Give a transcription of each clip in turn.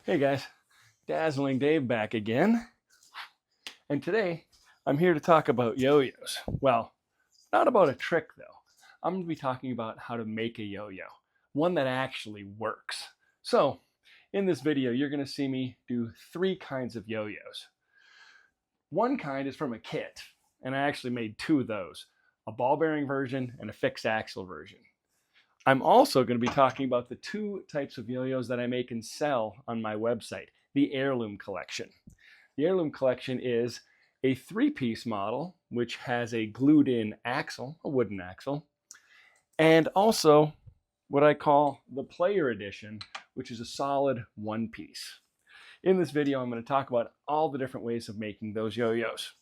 Hey guys, Dazzling Dave back again. And today I'm here to talk about yo-yos. Well, not about a trick though. I'm going to be talking about how to make a yo-yo, one that actually works. So, in this video, you're going to see me do three kinds of yo-yos. One kind is from a kit, and I actually made two of those, a ball bearing version and a fixed axle version. I'm also going to be talking about the two types of yo-yos that I make and sell on my website, the Heirloom Collection. The Heirloom Collection is a three-piece model, which has a glued-in axle, a wooden axle, and also what I call the Player Edition, which is a solid one-piece. In this video, I'm going to talk about all the different ways of making those yo-yos.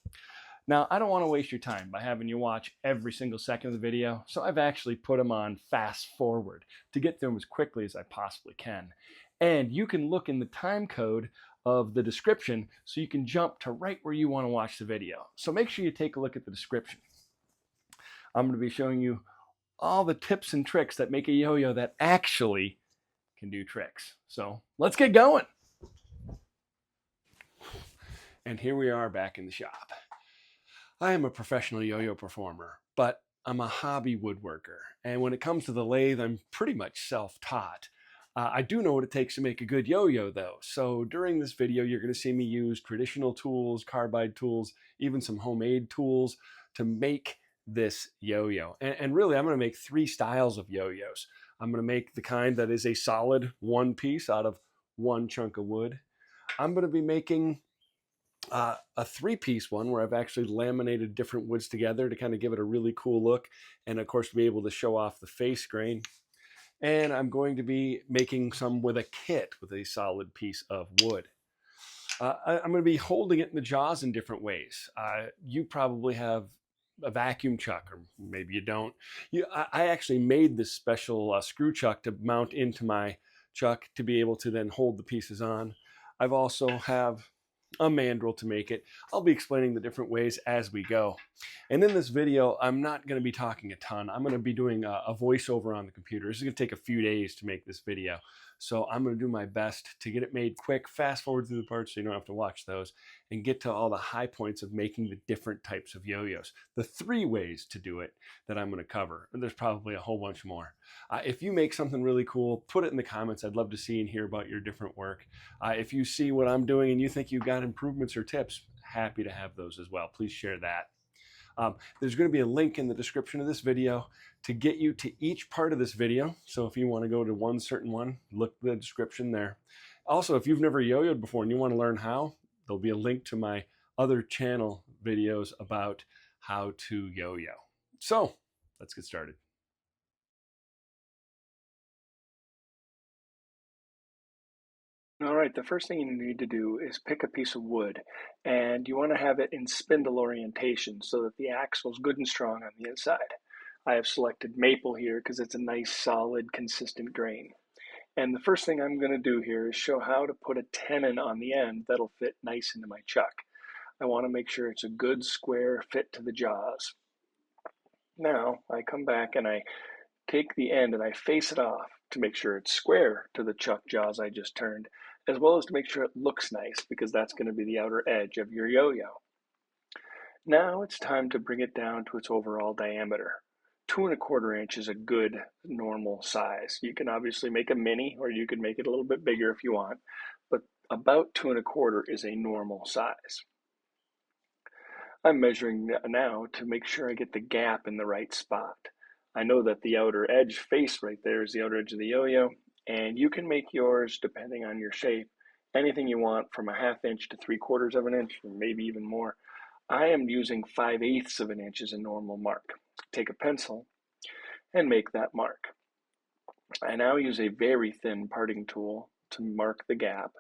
Now, I don't want to waste your time by having you watch every single second of the video, so I've actually put them on fast forward to get through them as quickly as I possibly can. And you can look in the time code of the description so you can jump to right where you want to watch the video. So make sure you take a look at the description. I'm going to be showing you all the tips and tricks that make a yo-yo that actually can do tricks. So let's get going. And here we are back in the shop. I am a professional yo-yo performer, but I'm a hobby woodworker. And when it comes to the lathe, I'm pretty much self-taught. I do know what it takes to make a good yo-yo though. So during this video, you're going to see me use traditional tools, carbide tools, even some homemade tools to make this yo-yo. And really, I'm going to make three styles of yo-yos. I'm going to make the kind that is a solid one piece out of one chunk of wood. I'm going to be making a three-piece one where I've actually laminated different woods together to kind of give it a really cool look, and of course to be able to show off the face grain. And I'm going to be making some with a kit with a solid piece of wood. I'm going to be holding it in the jaws in different ways. You probably have a vacuum chuck, or maybe you don't. I actually made this special screw chuck to mount into my chuck to be able to then hold the pieces on. I've also have a mandrel to make it. I'll be explaining the different ways as we go. And in this video, I'm not going to be talking a ton. I'm going to be doing a voiceover on the computer. This is going to take a few days to make this video. So I'm going to do my best to get it made quick, fast forward through the parts so you don't have to watch those, and get to all the high points of making the different types of yo-yos. The three ways to do it that I'm going to cover. And there's probably a whole bunch more. If you make something really cool, put it in the comments. I'd love to see and hear about your different work. If you see what I'm doing and you think you've got improvements or tips, happy to have those as well. Please share that. There's going to be a link in the description of this video to get you to each part of this video. So if you want to go to one certain one, look at the description there. Also, if you've never yo-yoed before and you want to learn how, there'll be a link to my other channel videos about how to yo-yo. So let's get started. All right, the first thing you need to do is pick a piece of wood, and you want to have it in spindle orientation so that the axle is good and strong on the inside. I have selected maple here because it's a nice, solid, consistent grain. And the first thing I'm going to do here is show how to put a tenon on the end that'll fit nice into my chuck. I want to make sure it's a good square fit to the jaws. Now I come back and I take the end and I face it off to make sure it's square to the chuck jaws I just turned, as well as to make sure it looks nice, because that's going to be the outer edge of your yo-yo. Now it's time to bring it down to its overall diameter. 2¼ inch is a good normal size. You can obviously make a mini, or you can make it a little bit bigger if you want, but about 2¼ is a normal size. I'm measuring now to make sure I get the gap in the right spot. I know that the outer edge face right there is the outer edge of the yo-yo, and you can make yours depending on your shape, anything you want from a 1/2 inch to 3/4 of an inch, or maybe even more. I am using 5/8 of an inch as a normal mark. Take a pencil and make that mark. I now use a very thin parting tool to mark the gap,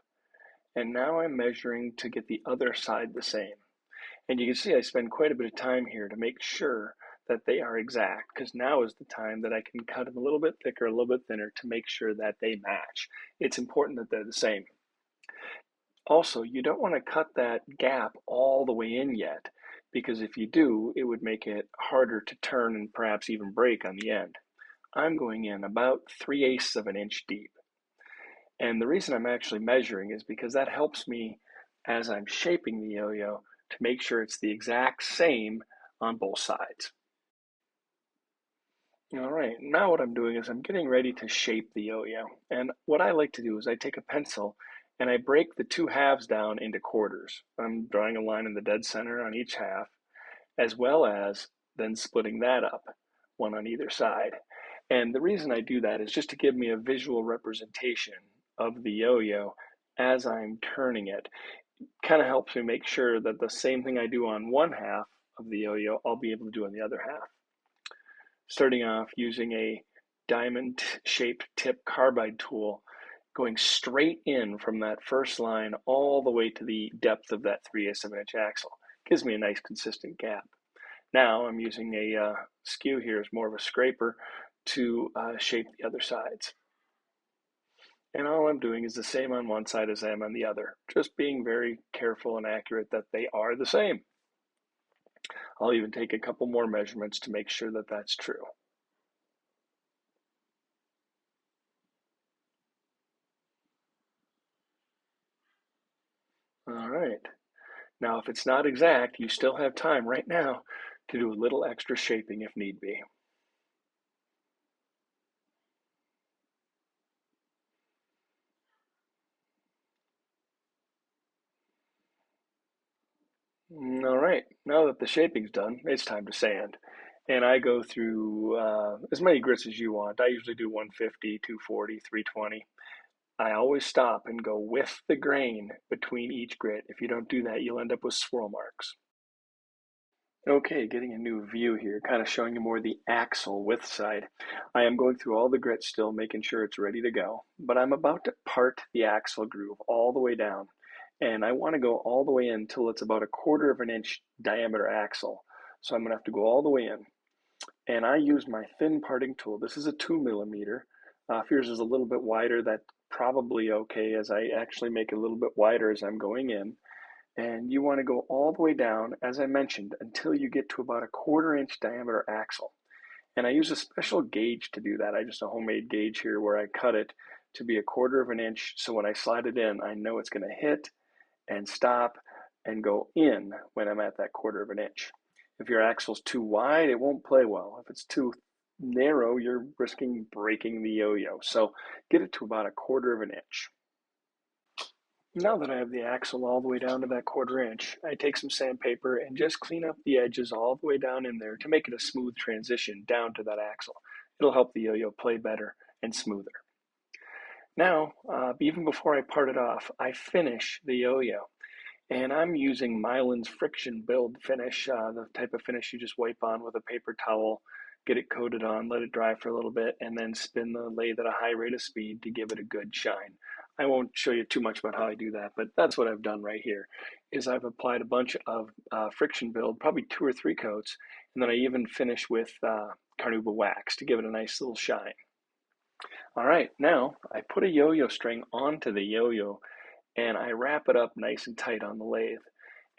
and now I'm measuring to get the other side the same. And you can see I spend quite a bit of time here to make sure that they are exact, because now is the time that I can cut them a little bit thicker, a little bit thinner, to make sure that they match. It's important that they're the same. Also, you don't want to cut that gap all the way in yet, because if you do, it would make it harder to turn and perhaps even break on the end. I'm going in about 3/8 of an inch deep. And the reason I'm actually measuring is because that helps me as I'm shaping the yo-yo to make sure it's the exact same on both sides. All right, now what I'm doing is I'm getting ready to shape the yo-yo. And what I like to do is I take a pencil and I break the two halves down into quarters. I'm drawing a line in the dead center on each half, as well as then splitting that up, one on either side. And the reason I do that is just to give me a visual representation of the yo-yo as I'm turning it. Kind of helps me make sure that the same thing I do on one half of the yo-yo, I'll be able to do on the other half. Starting off using a diamond-shaped tip carbide tool, going straight in from that first line all the way to the depth of that 3/8 of an inch axle. Gives me a nice consistent gap. Now I'm using a skew here as more of a scraper to shape the other sides. And all I'm doing is the same on one side as I am on the other, just being very careful and accurate that they are the same. I'll even take a couple more measurements to make sure that that's true. All right. Now, if it's not exact, you still have time right now to do a little extra shaping if need be. All right, now that the shaping's done, it's time to sand. And I go through as many grits as you want. I usually do 150, 240, 320. I always stop and go with the grain between each grit. If you don't do that, you'll end up with swirl marks. Okay, getting a new view here, kind of showing you more the axle width side. I am going through all the grits still, making sure it's ready to go, but I'm about to part the axle groove all the way down. And I want to go all the way in until it's about 1/4 of an inch diameter axle. So I'm going to have to go all the way in. And I use my thin parting tool. This is a 2 millimeter. If yours is a little bit wider, that's probably okay, as I actually make it a little bit wider as I'm going in. And you want to go all the way down, as I mentioned, until you get to about 1/4 inch diameter axle. And I use a special gauge to do that. I just a homemade gauge here where I cut it to be 1/4 of an inch. So when I slide it in, I know it's going to hit and stop and go in when I'm at that 1/4 of an inch. If your axle's too wide, it won't play well. If it's too narrow, you're risking breaking the yo-yo. So get it to about 1/4 of an inch. Now that I have the axle all the way down to that 1/4 inch, I take some sandpaper and just clean up the edges all the way down in there to make it a smooth transition down to that axle. It'll help the yo-yo play better and smoother. Now, even before I part it off, I finish the yo-yo. And I'm using Mylan's friction build finish, the type of finish you just wipe on with a paper towel, get it coated on, let it dry for a little bit, and then spin the lathe at a high rate of speed to give it a good shine. I won't show you too much about how I do that, but that's what I've done right here, is I've applied a bunch of friction build, probably 2 or 3 coats, and then I even finish with carnauba wax to give it a nice little shine. All right, now I put a yo-yo string onto the yo-yo and I wrap it up nice and tight on the lathe.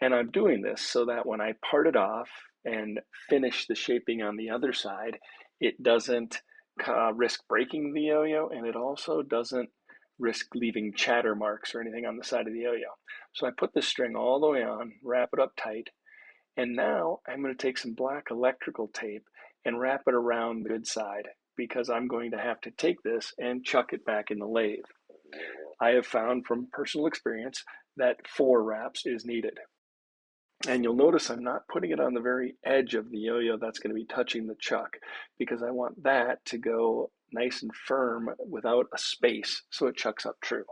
And I'm doing this so that when I part it off and finish the shaping on the other side, it doesn't risk breaking the yo-yo, and it also doesn't risk leaving chatter marks or anything on the side of the yo-yo. So I put the string all the way on, wrap it up tight, and now I'm going to take some black electrical tape and wrap it around the good side, because I'm going to have to take this and chuck it back in the lathe. I have found from personal experience that 4 wraps is needed. And you'll notice I'm not putting it on the very edge of the yo-yo that's going to be touching the chuck, because I want that to go nice and firm without a space so it chucks up true.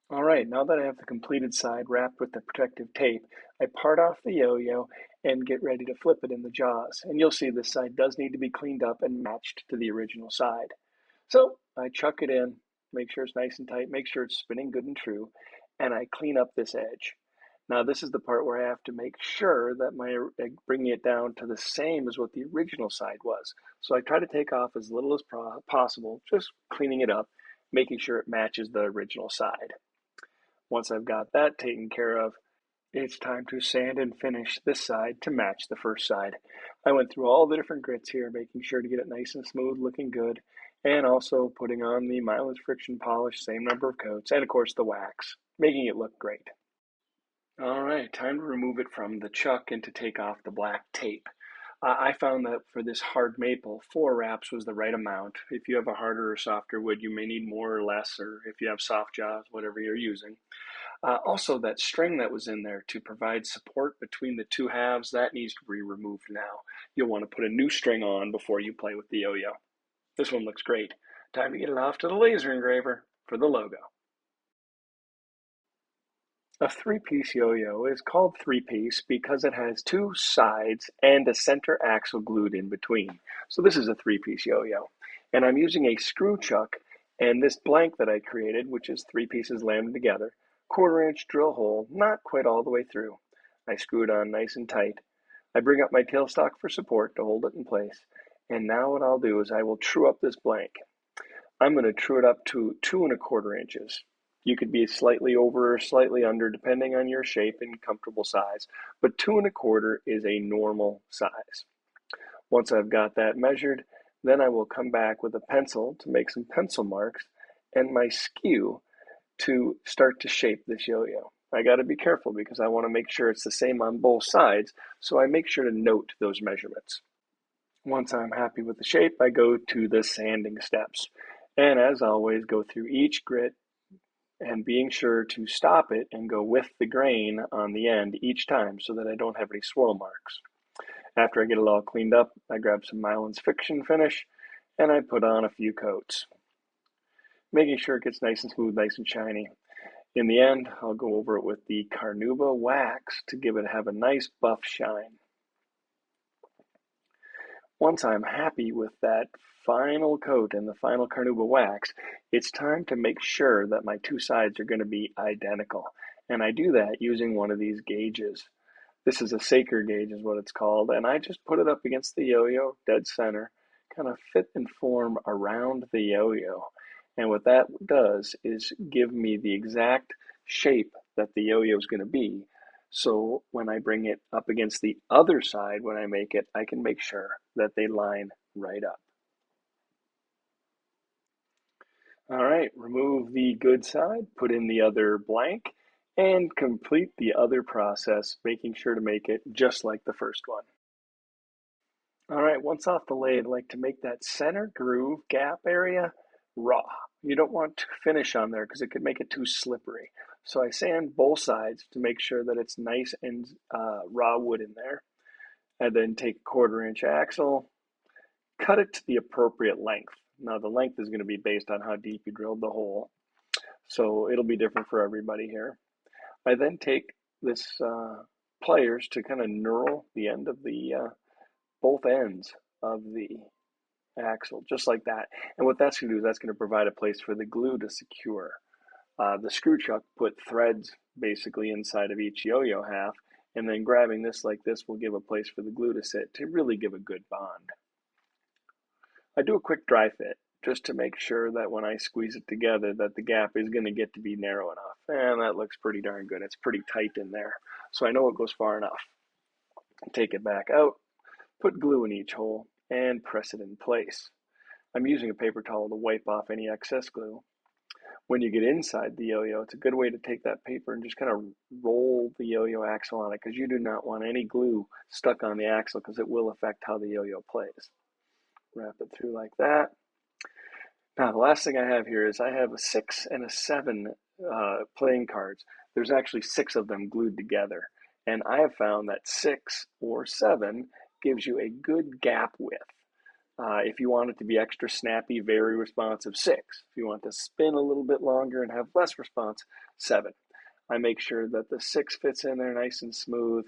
All right, now that I have the completed side wrapped with the protective tape, I part off the yo-yo and get ready to flip it in the jaws. And you'll see this side does need to be cleaned up and matched to the original side. So I chuck it in, make sure it's nice and tight, make sure it's spinning good and true, and I clean up this edge. Now this is the part where I have to make sure that my bringing it down to the same as what the original side was. So I try to take off as little as possible, just cleaning it up, making sure it matches the original side. Once I've got that taken care of, it's time to sand and finish this side to match the first side. I went through all the different grits here, making sure to get it nice and smooth, looking good. And also putting on the mileage friction polish, same number of coats, and of course the wax, making it look great. All right, time to remove it from the chuck and to take off the black tape. I found that for this hard maple, 4 wraps was the right amount. If you have a harder or softer wood, you may need more or less, or if you have soft jaws, whatever you're using. Also, that string that was in there to provide support between the two halves, that needs to be removed now. You'll want to put a new string on before you play with the yo-yo. This one looks great. Time to get it off to the laser engraver for the logo. A three-piece yo-yo is called three-piece because it has two sides and a center axle glued in between. So this is a three-piece yo-yo. And I'm using a screw chuck and this blank that I created, which is 3 pieces laminated together, 1/4-inch drill hole, not quite all the way through. I screw it on nice and tight. I bring up my tailstock for support to hold it in place. And now what I'll do is I will true up this blank. I'm going to true it up to 2 1/4 inches. You could be slightly over or slightly under depending on your shape and comfortable size, but 2 1/4 is a normal size. Once I've got that measured, then I will come back with a pencil to make some pencil marks and my skew to start to shape this yo-yo. I got to be careful because I want to make sure it's the same on both sides, so I make sure to note those measurements. Once I'm happy with the shape, I go to the sanding steps. And as always, go through each grit and being sure to stop it and go with the grain on the end each time so that I don't have any swirl marks. After I get it all cleaned up, I grab some Mylan's Fiction finish and I put on a few coats, making sure it gets nice and smooth, nice and shiny. In the end, I'll go over it with the Carnauba wax to have a nice buff shine. Once I'm happy with that final coat and the final Carnauba wax, it's time to make sure that my two sides are going to be identical. And I do that using one of these gauges. This is a Saker gauge is what it's called, and I just put it up against the yo-yo, dead center, kind of fit and form around the yo-yo. And what that does is give me the exact shape that the yo-yo is going to be. So when I bring it up against the other side, when I make it, I can make sure that they line right up. All right, remove the good side, put in the other blank, and complete the other process, making sure to make it just like the first one. All right, once off the lathe, I like to make that center groove gap area raw. You don't want to finish on there because it could make it too slippery. So I sand both sides to make sure that it's nice and raw wood in there. And then take a 1/4-inch axle, cut it to the appropriate length. Now the length is going to be based on how deep you drilled the hole. So it'll be different for everybody here. I then take this pliers to kind of knurl the end of the both ends of the axle, just like that. And what that's going to do is that's going to provide a place for the glue to secure. The screw chuck put threads basically inside of each yo-yo half, and then grabbing this like this will give a place for the glue to sit to really give a good bond. I do a quick dry fit just to make sure that when I squeeze it together that the gap is going to get to be narrow enough. And that looks pretty darn good. It's pretty tight in there. So I know it goes far enough. Take it back out, put glue in each hole, and press it in place. I'm using a paper towel to wipe off any excess glue. When you get inside the yo-yo, it's a good way to take that paper and just kind of roll the yo-yo axle on it because you do not want any glue stuck on the axle because it will affect how the yo-yo plays. Wrap it through like that. Now, the last thing I have here is I have a 6 and a 7 playing cards. There's actually 6 of them glued together. And I have found that 6 or 7 gives you a good gap width. If you want it to be extra snappy, very responsive, 6. If you want to spin a little bit longer and have less response, 7. I make sure that the 6 fits in there nice and smooth.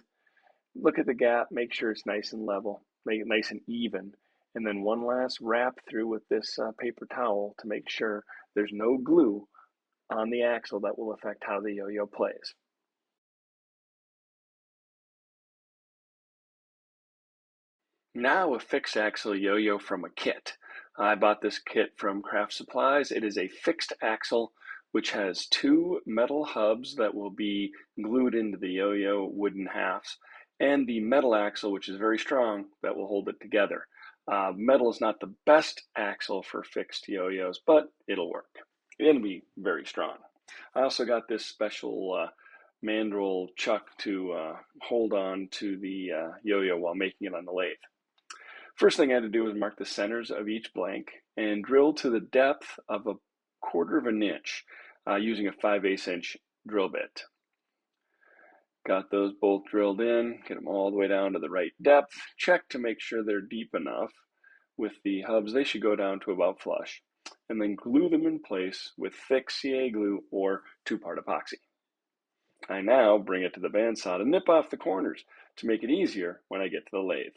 Look at the gap, make sure it's nice and level, make it nice and even. And then one last wrap through with this paper towel to make sure there's no glue on the axle that will affect how the yo-yo plays. Now a fixed axle yo-yo from a kit. I bought this kit from Craft Supplies. It is a fixed axle which has 2 metal hubs that will be glued into the yo-yo wooden halves, and the metal axle, which is very strong, that will hold it together. Metal is not the best axle for fixed yo-yos, but it'll work. It'll be very strong. I also got this special mandrel chuck to hold on to the yo-yo while making it on the lathe. First thing I had to do was mark the centers of each blank and drill to the depth of a 1/4 of an inch using a 5/8 inch drill bit. Got those both drilled in, get them all the way down to the right depth. Check to make sure they're deep enough. With the hubs, they should go down to about flush. And then glue them in place with thick CA glue or 2-part epoxy. I now bring it to the bandsaw to nip off the corners to make it easier when I get to the lathe.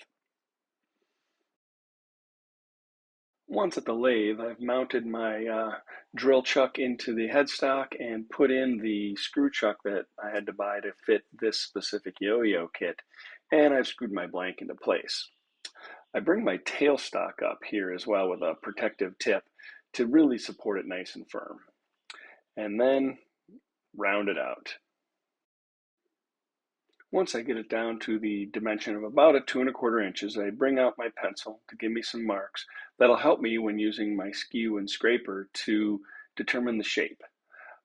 Once at the lathe, I've mounted my drill chuck into the headstock and put in the screw chuck that I had to buy to fit this specific yo-yo kit, and I've screwed my blank into place. I bring my tailstock up here as well with a protective tip to really support it nice and firm, and then round it out. Once I get it down to the dimension of about 2¼ inches, I bring out my pencil to give me some marks that'll help me when using my skew and scraper to determine the shape.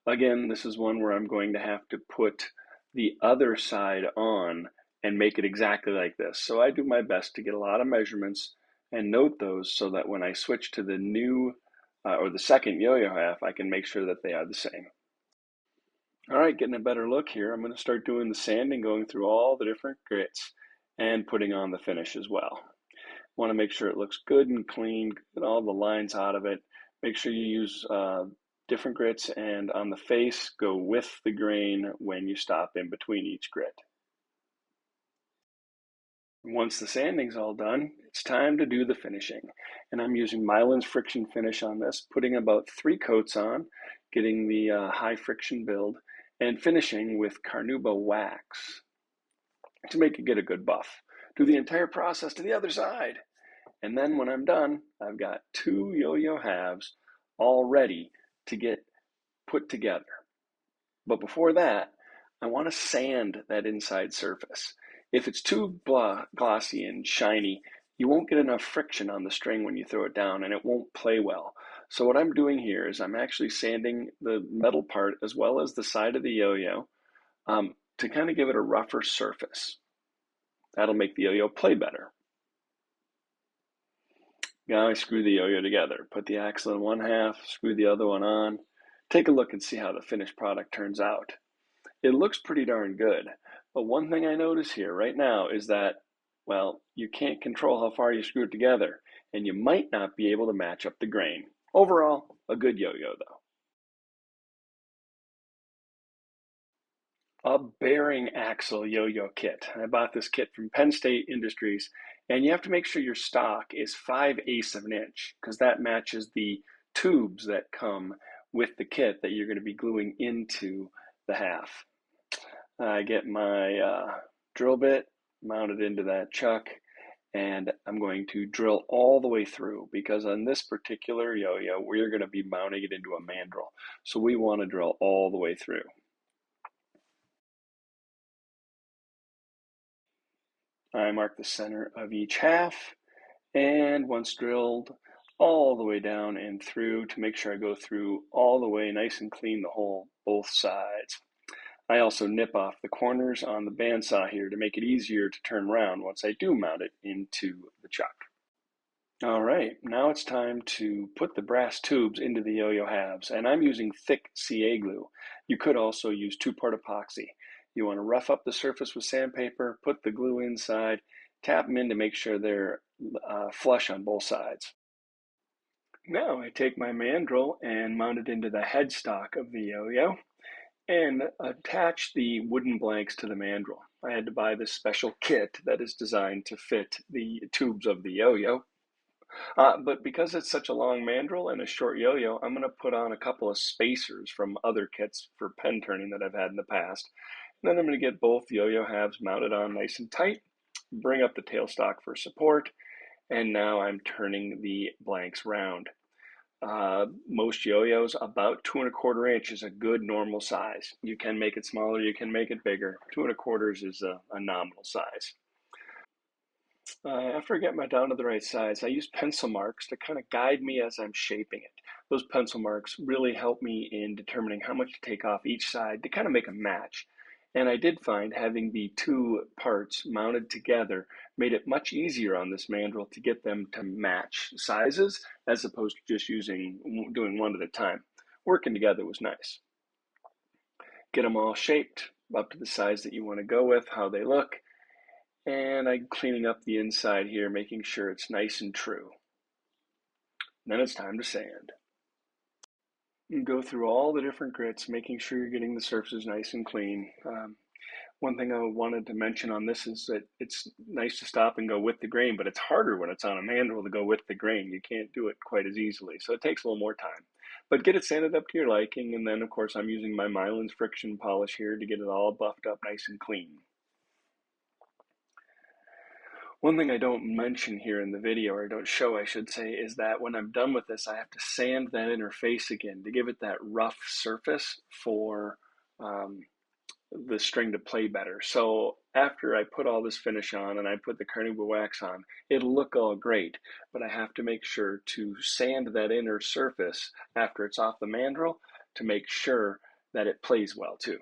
Again, this is one where I'm going to have to put the other side on and make it exactly like this. So I do my best to get a lot of measurements and note those so that when I switch to the new or the second yo-yo half, I can make sure that they are the same. All right, getting a better look here. I'm going to start doing the sanding, going through all the different grits and putting on the finish as well. Want to make sure it looks good and clean, get all the lines out of it. Make sure you use different grits, and on the face, go with the grain when you stop in between each grit. Once the sanding's all done, it's time to do the finishing. And I'm using Mylan's friction finish on this, putting about 3 coats on, getting the high friction build, and finishing with Carnauba wax to make it get a good buff. Do the entire process to the other side. And then when I'm done, I've got 2 yo-yo halves all ready to get put together. But before that, I want to sand that inside surface. If it's too glossy and shiny, you won't get enough friction on the string when you throw it down, and it won't play well. So what I'm doing here is I'm actually sanding the metal part as well as the side of the yo-yo to kind of give it a rougher surface. That'll make the yo-yo play better. Now I screw the yo-yo together. Put the axle in one half, screw the other one on. Take a look and see how the finished product turns out. It looks pretty darn good, but one thing I notice here right now is that, well, you can't control how far you screw it together, and you might not be able to match up the grain. Overall, a good yo-yo though. A bearing axle yo-yo kit. I bought this kit from Penn State Industries, and you have to make sure your stock is 5/8 of an inch because that matches the tubes that come with the kit that you're going to be gluing into the half. I get my drill bit mounted into that chuck, and I'm going to drill all the way through because on this particular yo-yo, we're going to be mounting it into a mandrel. So we want to drill all the way through. I mark the center of each half, and once drilled, all the way down and through to make sure I go through all the way nice and clean the hole, both sides. I also nip off the corners on the bandsaw here to make it easier to turn around once I do mount it into the chuck. All right, now it's time to put the brass tubes into the yo-yo halves, and I'm using thick CA glue. You could also use 2-part epoxy. You want to rough up the surface with sandpaper, put the glue inside, tap them in to make sure they're flush on both sides. Now I take my mandrel and mount it into the headstock of the yo-yo and attach the wooden blanks to the mandrel. I had to buy this special kit that is designed to fit the tubes of the yo-yo. But because it's such a long mandrel and a short yo-yo, I'm going to put on a couple of spacers from other kits for pen turning that I've had in the past. And then I'm going to get both yo-yo halves mounted on nice and tight, bring up the tailstock for support, and now I'm turning the blanks round. Most yo-yos, about 2¼ inch is a good normal size. You can make it smaller, you can make it bigger. 2¼ is a nominal size. After I get my down to the right size, I use pencil marks to kind of guide me as I'm shaping it. Those pencil marks really help me in determining how much to take off each side to kind of make a match. And I did find having the two parts mounted together made it much easier on this mandrel to get them to match sizes as opposed to just doing one at a time. Working together was nice. Get them all shaped up to the size that you want to go with, how they look. And I'm cleaning up the inside here, making sure it's nice and true. Then it's time to sand. You go through all the different grits, making sure you're getting the surfaces nice and clean. One thing I wanted to mention on this is that it's nice to stop and go with the grain, but it's harder when it's on a mandrel to go with the grain. You can't do it quite as easily, so it takes a little more time. But get it sanded up to your liking, and then of course I'm using my Mylan's friction polish here to get it all buffed up nice and clean. One thing I don't mention here in the video, or don't show, I should say, is that when I'm done with this, I have to sand that inner face again to give it that rough surface for the string to play better. So after I put all this finish on and I put the carnauba wax on, it'll look all great, but I have to make sure to sand that inner surface after it's off the mandrel to make sure that it plays well too.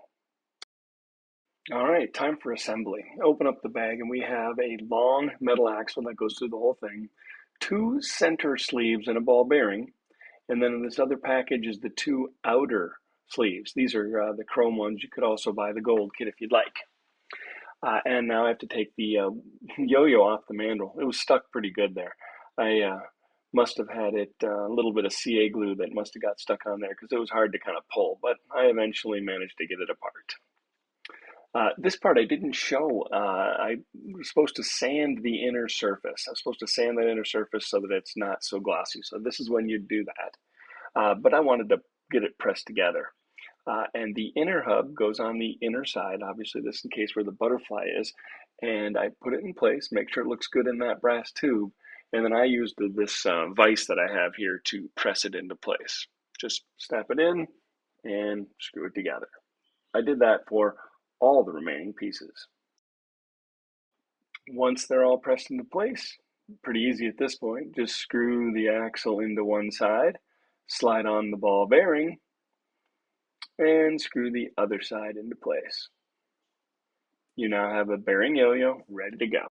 All right, time for assembly. Open up the bag and we have a long metal axle that goes through the whole thing, two center sleeves and a ball bearing, and then in this other package is the two outer sleeves. These are the chrome ones. You could also buy the gold kit if you'd like. And now I have to take the yo-yo off the mandrel. It was stuck pretty good there. I must have had it a little bit of CA glue that must have got stuck on there because it was hard to kind of pull, but I eventually managed to get it apart. This part I didn't show. I was supposed to sand the inner surface. I was supposed to sand that inner surface so that it's not so glossy. So this is when you do that. But I wanted to get it pressed together. And the inner hub goes on the inner side. Obviously, this is in case where the butterfly is. And I put it in place, make sure it looks good in that brass tube. And then I used this vise that I have here to press it into place. Just snap it in and screw it together. I did that for all the remaining pieces. Once they're all pressed into place, pretty easy at this point, just screw the axle into one side, slide on the ball bearing, and screw the other side into place. You now have a bearing yo-yo ready to go.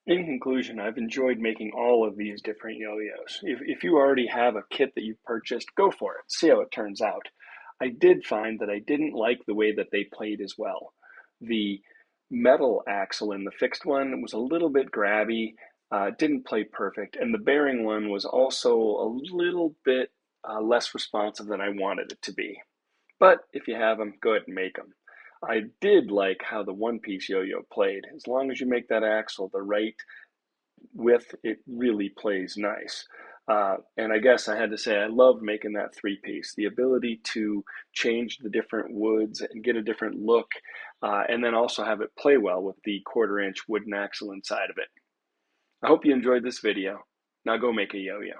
In conclusion, I've enjoyed making all of these different yo-yos. If you already have a kit that you've purchased, go for it. See how it turns out. I did find that I didn't like the way that they played as well. The metal axle in the fixed one was a little bit grabby, didn't play perfect, and the bearing one was also a little bit less responsive than I wanted it to be. But if you have them, go ahead and make them. I did like how the one-piece yo-yo played. As long as you make that axle the right width, it really plays nice. And I guess I had to say I loved making that three-piece. The ability to change the different woods and get a different look, and then also have it play well with the 1/4-inch wooden axle inside of it. I hope you enjoyed this video. Now go make a yo-yo.